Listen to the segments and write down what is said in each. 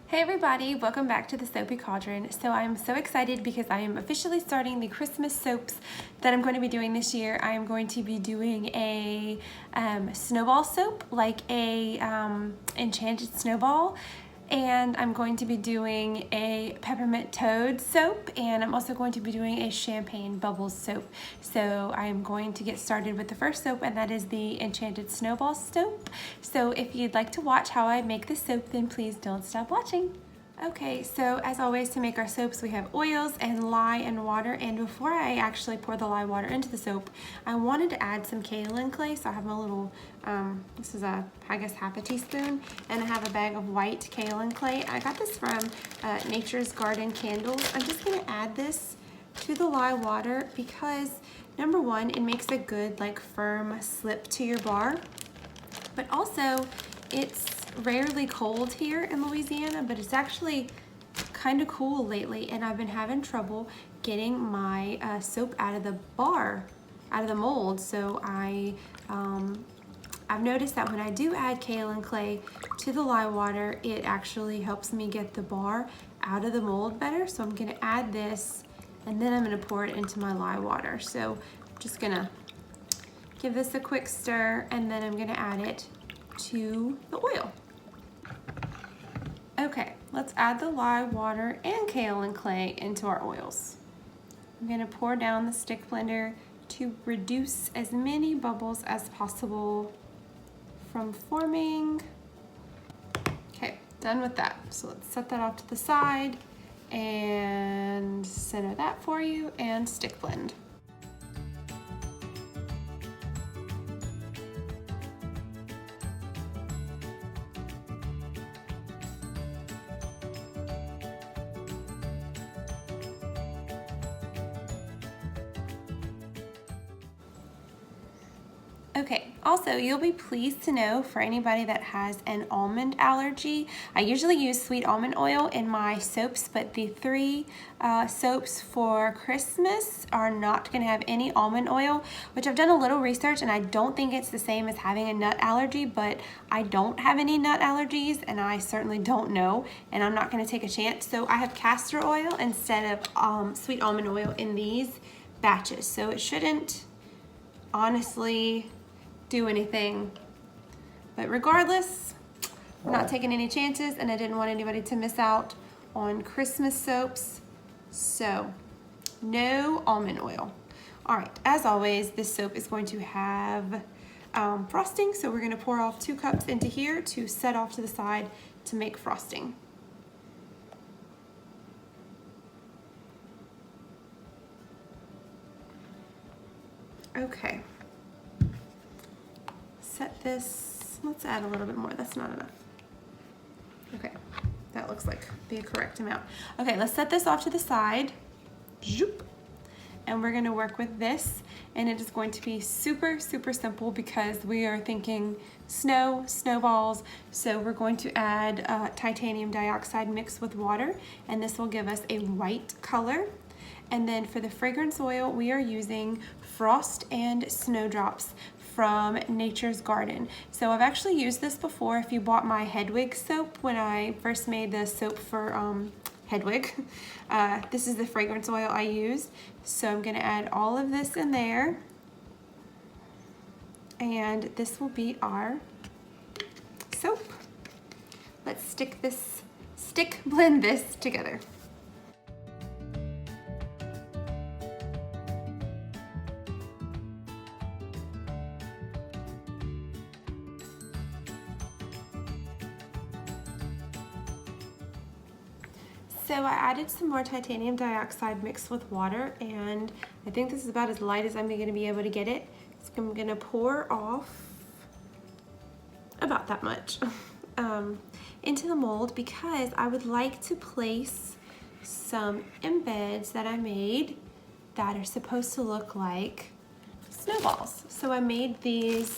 Hey everybody, welcome back to the Soapy Cauldron. So I'm so excited because I am officially starting the Christmas soaps that I'm going to be doing this year. I am going to be doing a snowball soap, like a enchanted snowball. And I'm going to be doing a peppermint toad soap, and I'm also going to be doing a champagne bubbles soap. So I'm going to get started with the first soap, and that is the enchanted snowball soap. So if you'd like to watch how I make the soap, then please don't stop watching. Okay, so as always, to make our soaps, we have oils and lye and water. And before I actually pour the lye water into the soap, I wanted to add some kaolin clay. So I have my little, this is I guess half a teaspoon, and I have a bag of white kaolin clay. I got this from Nature's Garden Candles. I'm just gonna add this to the lye water because number one, it makes a good like firm slip to your bar, but also it's rarely cold here in Louisiana, but it's actually kind of cool lately, and I've been having trouble getting my soap out of the bar, out of the mold. So I've noticed that when I do add kaolin clay to the lye water, it actually helps me get the bar out of the mold better. So I'm gonna add this, and then I'm gonna pour it into my lye water. So I'm just gonna give this a quick stir, and then I'm gonna add it to the oil. Okay, let's add the lye water and kaolin clay into our oils. I'm gonna pour down the stick blender to reduce as many bubbles as possible from forming. Okay, done with that. So let's set that off to the side and center that for you and stick blend. Okay, also you'll be pleased to know, for anybody that has an almond allergy, I usually use sweet almond oil in my soaps, but the three soaps for Christmas are not going to have any almond oil, which I've done a little research, and I don't think it's the same as having a nut allergy, but I don't have any nut allergies, and I certainly don't know, and I'm not going to take a chance. So I have castor oil instead of sweet almond oil in these batches, so it shouldn't honestly do anything, but regardless, I'm not taking any chances, and I didn't want anybody to miss out on Christmas soaps, so no almond oil. All right, as always, this soap is going to have frosting, so we're going to pour off 2 cups into here to set off to the side to make frosting. Okay. Set this, let's add a little bit more, that's not enough. Okay, that looks like the correct amount. Okay, let's set this off to the side. Zoop. And we're gonna work with this, and it is going to be super, super simple because we are thinking snowballs. So we're going to add titanium dioxide mixed with water, and this will give us a white color. And then for the fragrance oil, we are using Frost and Snowdrops from Nature's Garden. So I've actually used this before. If you bought my Hedwig soap when I first made the soap for Hedwig, this is the fragrance oil I used. So I'm gonna add all of this in there, and this will be our soap. Let's stick blend this together. So I added some more titanium dioxide mixed with water, and I think this is about as light as I'm going to be able to get it. So I'm going to pour off about that much into the mold because I would like to place some embeds that I made that are supposed to look like snowballs. So I made these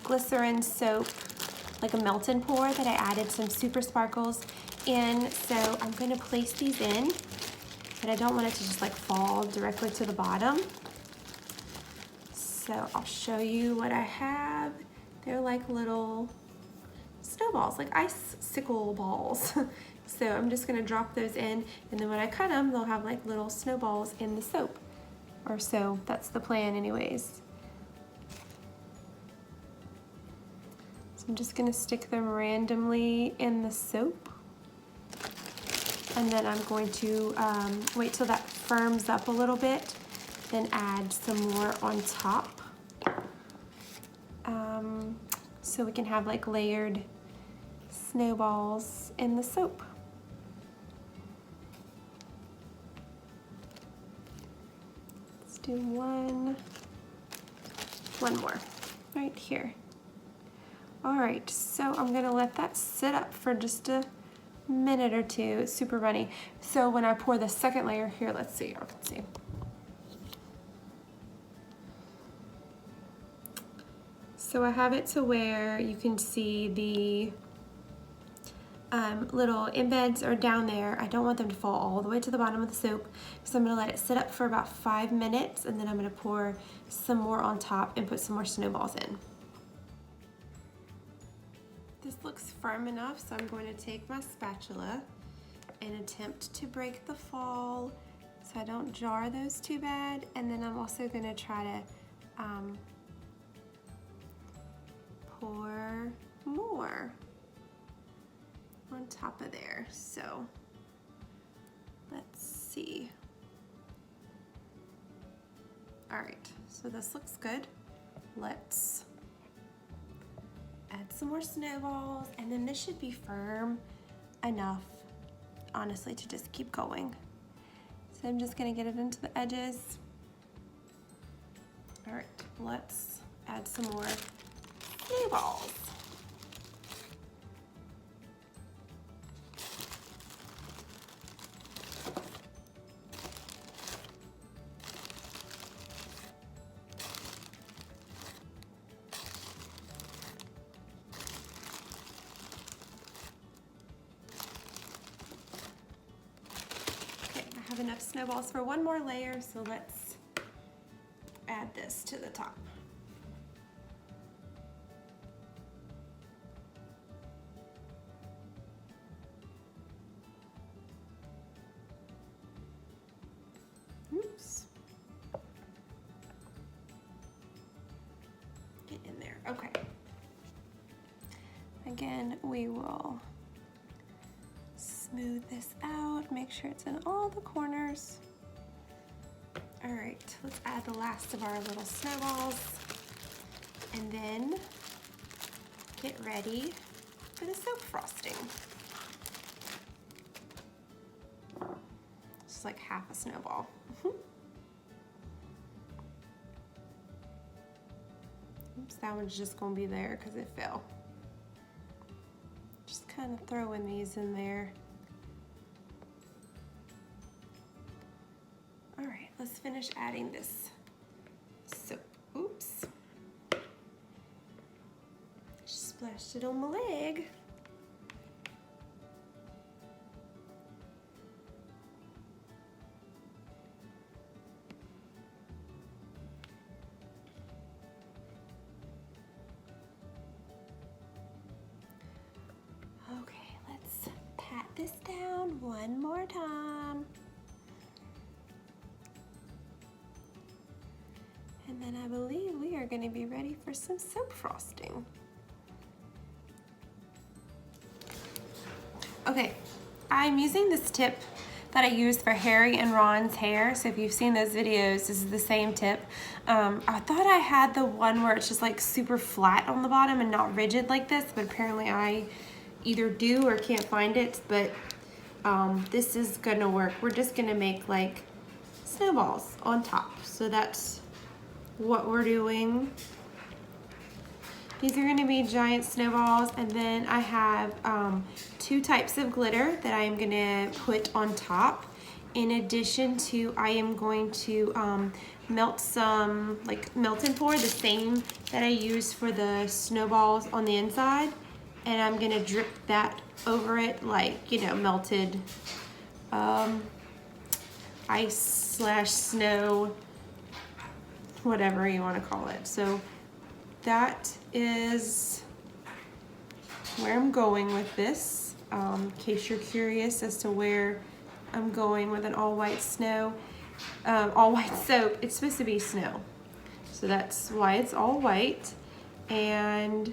glycerin soap, like a melt and pour, that I added some super sparkles in. So I'm going to place these in, but I don't want it to just like fall directly to the bottom. So I'll show you what I have. They're like little snowballs, like icicle balls. So I'm just gonna drop those in, and then when I cut them, they'll have like little snowballs in the soap. Or so, that's the plan anyways. So I'm just gonna stick them randomly in the soap. And then I'm going to wait till that firms up a little bit, then add some more on top. So we can have like layered snowballs in the soap. Let's do one more right here. All right, so I'm gonna let that sit up for just a minute or two. It's super runny. So when I pour the second layer here, let's see, I can see. So I have it to where you can see the little embeds are down there. I don't want them to fall all the way to the bottom of the soap, so I'm gonna let it sit up for about 5 minutes, and then I'm gonna pour some more on top and put some more snowballs in. This looks firm enough, so I'm going to take my spatula and attempt to break the fall so I don't jar those too bad. And then I'm also gonna try to pour more on top of there. So let's see. All right, so this looks good. Let's add some more snowballs, and then this should be firm enough, honestly, to just keep going. So I'm just gonna get it into the edges. All right, let's add some more snowballs. Have enough snowballs for one more layer, so let's add this to the top. Oops. Get in there. Okay. Again, we will smooth this out, make sure it's in all the corners. All right, let's add the last of our little snowballs, and then get ready for the soap frosting. Just like half a snowball. Oops, that one's just gonna be there because it fell. Just kind of throwing these in there. All right, let's finish adding this soap. Oops. Splashed it on my leg. Okay, let's pat this down one more time. And then I believe we are going to be ready for some soap frosting. Okay, I'm using this tip that I use for Harry and Ron's hair. So if you've seen those videos, this is the same tip. I thought I had the one where it's just like super flat on the bottom and not rigid like this, but apparently I either do or can't find it. But this is gonna work. We're just gonna make like snowballs on top. So that's what we're doing. These are going to be giant snowballs, and then I have 2 types of glitter that I am going to put on top. In addition to, I am going to melt some like melt and pour, the same that I use for the snowballs on the inside, and I'm going to drip that over it like, you know, melted ice / snow, whatever you want to call it. So that is where I'm going with this, in case you're curious as to where I'm going with an all white soap. It's supposed to be snow, so that's why it's all white. And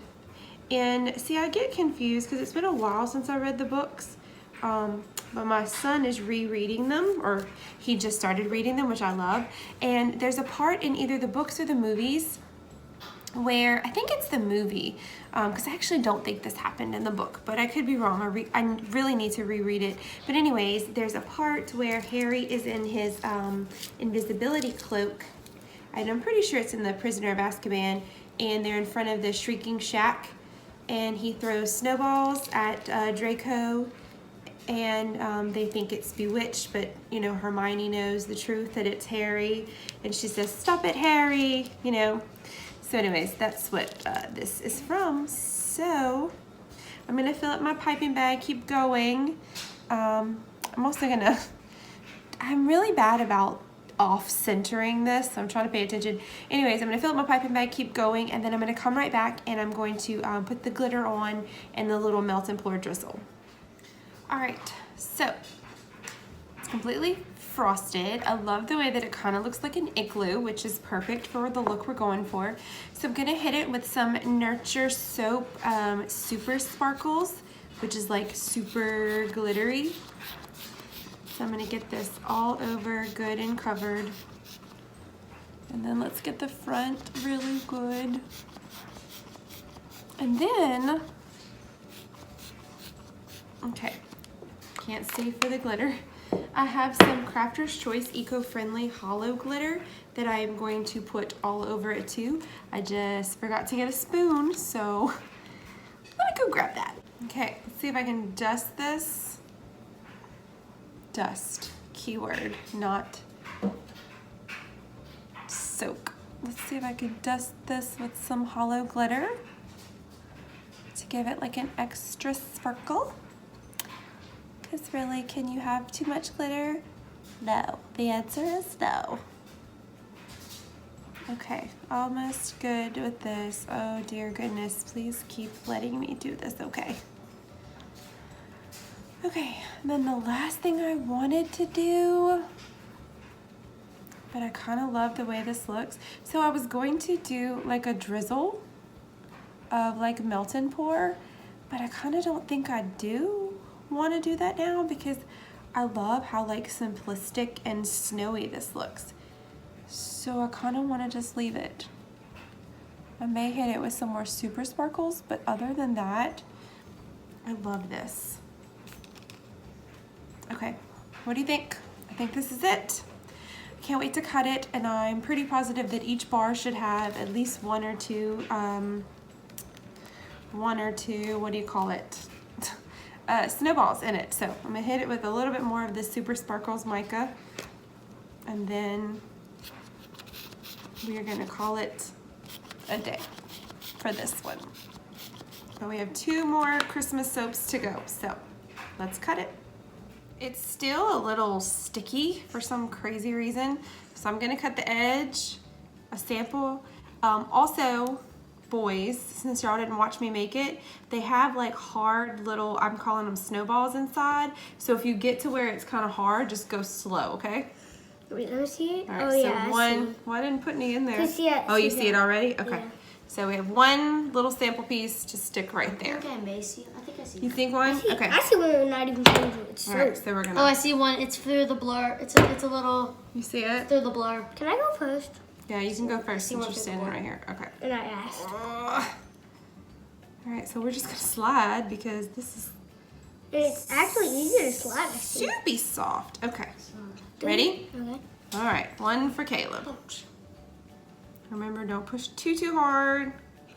see, I get confused because it's been a while since I read the books, but my son is rereading them, or he just started reading them, which I love. And there's a part in either the books or the movies where, I think it's the movie, because I actually don't think this happened in the book, but I could be wrong. I really need to reread it. But anyways, there's a part where Harry is in his invisibility cloak, and I'm pretty sure it's in the Prisoner of Azkaban, and they're in front of the Shrieking Shack, and he throws snowballs at Draco, and they think it's Bewitched, but you know, Hermione knows the truth, that it's Harry, and she says, "Stop it, Harry," you know. So anyways, that's what this is from. So I'm gonna fill up my piping bag, keep going. I'm really bad about off-centering this, so I'm trying to pay attention. Anyways, I'm gonna fill up my piping bag, keep going, and then I'm gonna come right back and I'm going to put the glitter on and the little melt and pour drizzle. All right, so it's completely frosted. I love the way that it kind of looks like an igloo, which is perfect for the look we're going for. So I'm gonna hit it with some Nurture Soap Super Sparkles, which is like super glittery. So I'm gonna get this all over good and covered. And then let's get the front really good. And then, okay, can't stay for the glitter. I have some Crafter's Choice eco-friendly hollow glitter that I am going to put all over it too. I just forgot to get a spoon, so I'm gonna go grab that. Okay, let's see if I can dust this. Dust, keyword, not soak. Let's see if I can dust this with some hollow glitter to give it like an extra sparkle. Because really, can you have too much glitter? No. The answer is no. Okay, almost good with this. Oh dear goodness, please keep letting me do this, okay. Okay, and then the last thing I wanted to do, but I kind of love the way this looks. So I was going to do like a drizzle of like melt and pour, but I kind of don't think I do want to do that now because I love how like simplistic and snowy this looks. So I kind of want to just leave it. I may hit it with some more super sparkles, but other than that, I love this. Okay, what do you think? I think this is it. Can't wait to cut it, and I'm pretty positive that each bar should have at least one or two, what do you call it? Snowballs in it. So I'm gonna hit it with a little bit more of this Super Sparkles mica, and then we are gonna call it a day for this one. But we have 2 more Christmas soaps to go, so let's cut it. It's still a little sticky for some crazy reason, so I'm gonna cut the edge, a sample. Also, boys, since y'all didn't watch me make it, they have like hard little, I'm calling them snowballs inside. So if you get to where it's kind of hard, just go slow, okay? Wait, let me see it. All right, oh so yeah, one, well, I didn't put any in there. See it, oh, you see it already? Okay. Yeah. So we have one little sample piece to stick right there. I think I see. I think I see. You think one? Okay. I see one not even changing. It's All right, so we're gonna. Oh, I see one. It's through the blur. It's a little. You see it? Through the blur. Can I go first? Yeah, you can go first since one you're through the standing blur. right here. Okay. And I asked. All right, so we're just gonna slide because this is It's actually easier to slide. I think. soupy soft. Okay. Ready? Okay. All right, one for Caleb. Remember, don't push too hard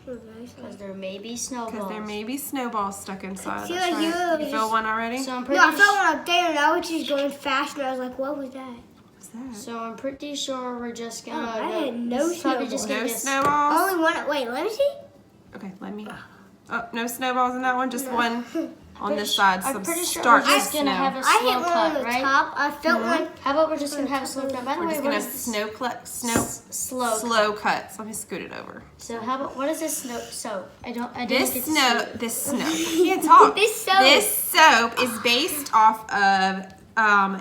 Because there may be because snowballs. there may be snowballs stuck inside. See, That's like, right. you You feel one already? So I'm No, pretty. I felt one up there and I was just going fast and I was like, what was that? What's that? So I'm pretty sure we're just gonna. Oh, I had no this is probably just snowballs. gonna No be a- snowballs? Only one. Wait, let me see. Okay, let me. Oh, no snowballs in that one, just one. on this side. I'm Some pretty sure starch we're just gonna snow. have a I slow hit one cut, on the right? top. I felt one. How about we're just gonna have a slow cut? By the We're way, just what gonna is have this? slow cuts. Let me scoot it over. So how about what is this soap? I didn't This get to snow, see it. this snow. I can't talk. This soap. This soap is based off of.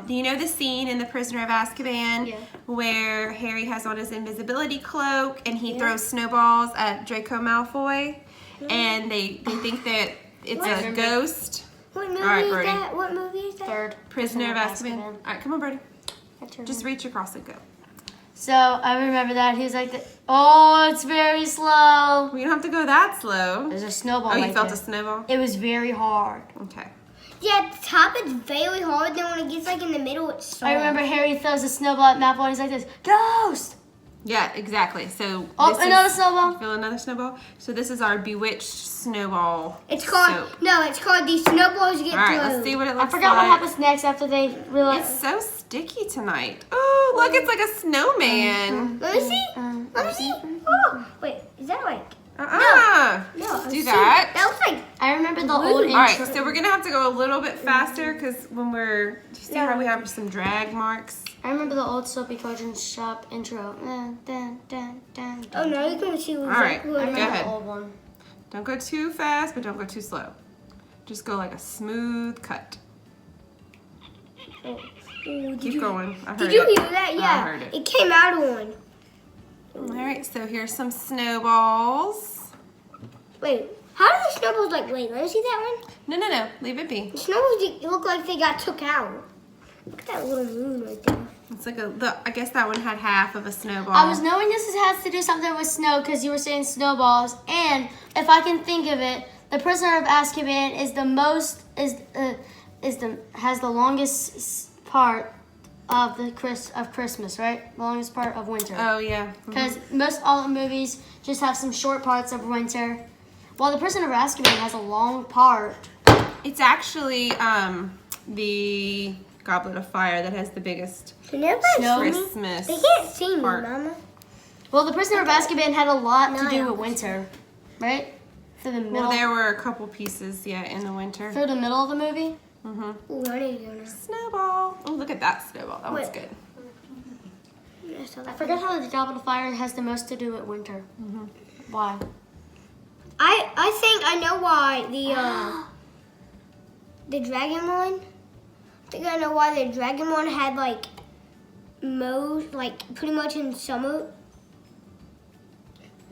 Do you know the scene in The Prisoner of Azkaban Yeah. where Harry has on his invisibility cloak and he throws snowballs at Draco Malfoy, and they think that it's a ghost? What movie Alright, is Brody. that? What movie is that? Third. Prisoner of Azkaban. All right, come on, Brody. Just reach across and go. So I remember that he was like, "Oh, it's very slow." We don't have to go that slow. There's a snowball. Oh, you right felt there. a snowball? It was very hard. Okay. Yeah, at the top it's very hard. Then when it gets like in the middle, it's soft. I remember Harry throws a snowball at Malfoy and he's like this, "Ghost!" Yeah, exactly. So Oh, this another is, snowball. Feel another snowball. So this is our Bewitched snowball. It's called soap. no. It's called these snowballs get All right, thrown. let's see what it I looks forgot like. what happens next after they realize. It's so sticky tonight. Oh, look, it's like a snowman. Let me see. Let me see. Oh, wait. Is that like? No. Do that. That looks like. I remember the Blue. old All right, intro. so we're gonna have to go a little bit faster because when we're, see how we have some drag marks? I remember the old Soapy Cauldron shop intro. Dun, dun, dun, dun, Oh, now you're gonna see right, exactly what I it remember go is. ahead. the old one. Don't go too fast, but don't go too slow. Just go like a smooth cut. Oh, did Keep you, going. I heard Did you it. hear that? I Yeah. heard it. It came out of one. All right, so here's some snowballs. Wait. How do the snowballs like? Wait. Let me see that one. No, leave it be. The snowballs look like they got took out. Look at that little moon right there. It's like I guess that one had half of a snowball. I was knowing has to do something with snow because you were saying snowballs, and if I can think of it, the Prisoner of Azkaban is the most has the longest part of Christmas, right? The longest part of winter. Oh yeah. Because most all the movies just have some short parts of winter, while the Prisoner of Azkaban has a long part. It's actually the Goblet of Fire that has the biggest Can everybody Snow? see me? Christmas. They can't see me, part. Mama. Well, the Prisoner of Azkaban had a lot to No, do I with don't. winter, right? Through the middle, Well, there were a couple pieces, yeah, in the winter. through the middle of the movie. Ooh, I need to go now. Snowball. Oh, look at that snowball. That one's Wait. good. Yes, I forgot how the Goblet of Fire has the most to do with winter. Why? I think I know why the dragon one. I think I know why the dragon one had like most pretty much in summer.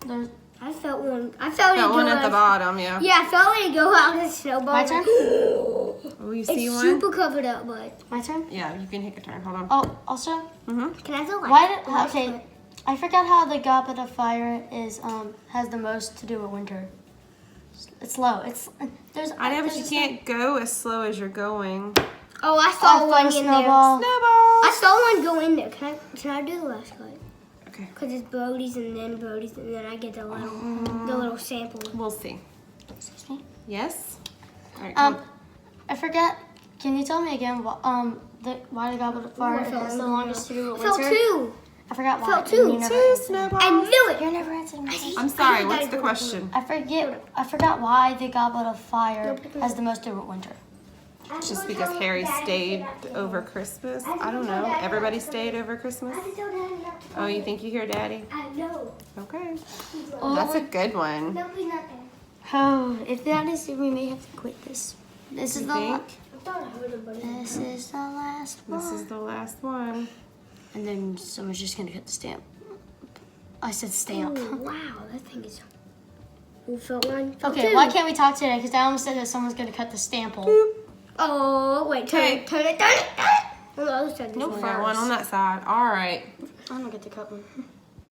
There's, I felt one. I felt That it one go at the out. bottom, yeah. Yeah, I felt it go out of the snowball. My turn? Oh, you see It's one? super covered up, but my turn. Yeah, you can take a turn. Hold on. Oh, also, Mm-hmm. can I feel like? why did okay? I forgot how the Goblet of Fire is has the most to do with winter. It's slow. There's. I know, but you there's- can't go as slow as you're going. Oh, I saw Oh, one in snowball. there. Snowball. I saw one go in there. Can I do the last cut? Okay. Because it's Brody's and then I get the little sample. We'll see. Excuse me. Yes? All right, come on. I forgot. Can you tell me again why the Goblet of Fire I felt has the one. longest to do I with felt winter? two. I forgot why. felt two. You never Two answered. snowballs. I knew it. You're never answering my question. I'm sorry, what's the question? I forgot why the Goblet of Fire has the most to do with winter. Just because Harry stayed over Christmas? I don't know. Everybody stayed over Christmas? Oh, you think you hear Daddy? I know. Okay. Oh, That's a good one. No, he's not there. Oh, if that is it, we may have to quit this. This is You the think? I thought I heard a bunny. this is the last one. This is the last one. And then someone's just gonna cut the stamp. I said stamp. Oh, wow, that thing is. You felt one? Felt Okay, two. why can't we talk today? Because I almost said that someone's gonna cut the stample. Oh, wait, turn Okay. it, turn it, turn it, turn it. On the other side. No this front one first. on that side. All right. I don't get to cut one.